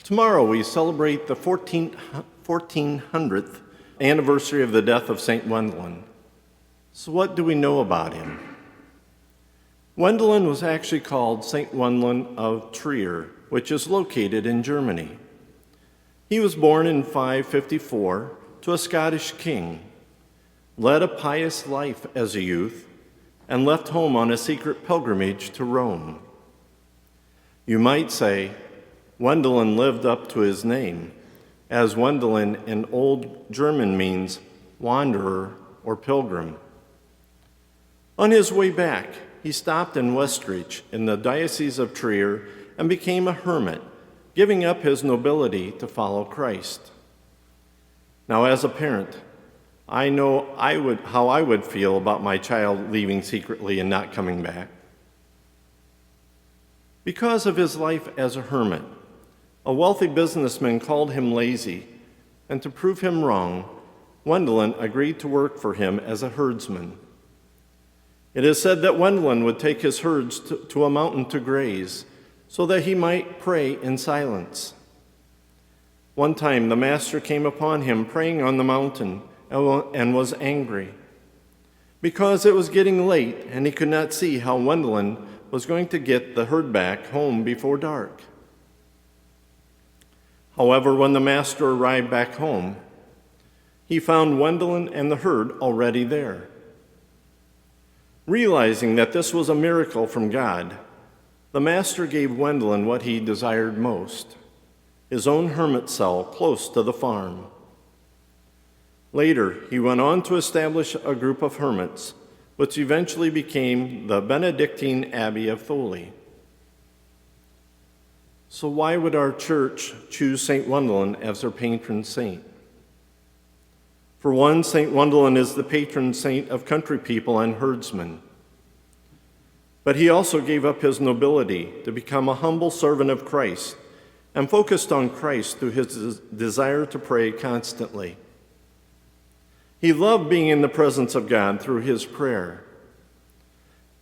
Tomorrow we celebrate the 1400th anniversary of the death of St. Wendelin. So what do we know about him? Wendelin was actually called St. Wendelin of Trier, which is located in Germany. He was born in 554 to a Scottish king, led a pious life as a youth, and left home on a secret pilgrimage to Rome. You might say Wendelin lived up to his name, as Wendelin in Old German means wanderer or pilgrim. On his way back, he stopped in Westrich in the Diocese of Trier and became a hermit, giving up his nobility to follow Christ. Now, as a parent, I know how I would feel about my child leaving secretly and not coming back. Because of his life as a hermit, a wealthy businessman called him lazy, and to prove him wrong, Wendelin agreed to work for him as a herdsman. It is said that Wendelin would take his herds to a mountain to graze, so that he might pray in silence. One time the master came upon him praying on the mountain and was angry, because it was getting late and he could not see how Wendelin was going to get the herd back home before dark. However, when the master arrived back home, he found Wendelin and the herd already there. Realizing that this was a miracle from God, the master gave Wendelin what he desired most, his own hermit cell close to the farm. Later, he went on to establish a group of hermits, which eventually became the Benedictine Abbey of Thole. So why would our church choose St. Wendelin as their patron saint? For one, St. Wendelin is the patron saint of country people and herdsmen. But he also gave up his nobility to become a humble servant of Christ and focused on Christ through his desire to pray constantly. He loved being in the presence of God through his prayer.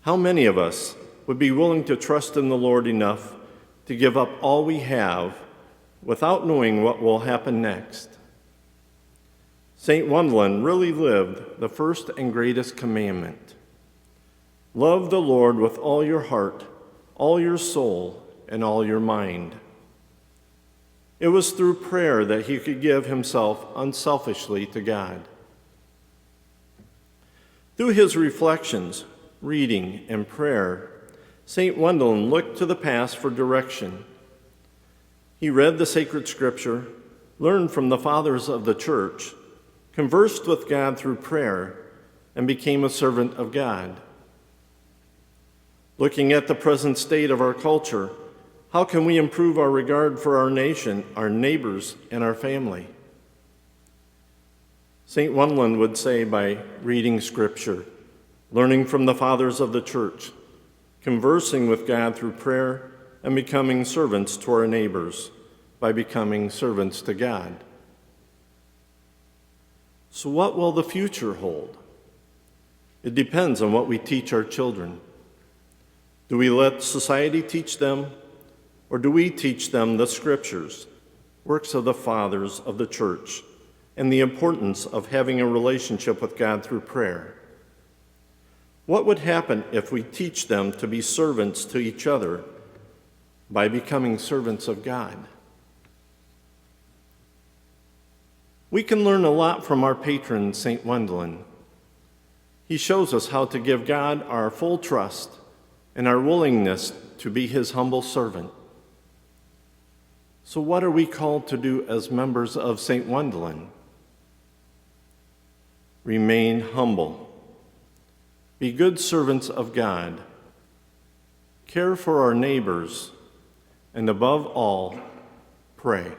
How many of us would be willing to trust in the Lord enough to give up all we have without knowing what will happen next? St. Wendelin really lived the first and greatest commandment. Love the Lord with all your heart, all your soul, and all your mind. It was through prayer that he could give himself unselfishly to God. Through his reflections, reading, and prayer, St. Wendelin looked to the past for direction. He read the sacred scripture, learned from the fathers of the church, conversed with God through prayer, and became a servant of God. Looking at the present state of our culture, how can we improve our regard for our nation, our neighbors, and our family? St. Wendelin would say by reading scripture, learning from the fathers of the church, conversing with God through prayer, and becoming servants to our neighbors by becoming servants to God. So what will the future hold? It depends on what we teach our children. Do we let society teach them, or do we teach them the scriptures, works of the fathers of the church, and the importance of having a relationship with God through prayer? What would happen if we teach them to be servants to each other by becoming servants of God? We can learn a lot from our patron, St. Wendelin. He shows us how to give God our full trust and our willingness to be his humble servant. So what are we called to do as members of St. Wendelin? Remain humble. Be good servants of God. Care for our neighbors. And above all, pray.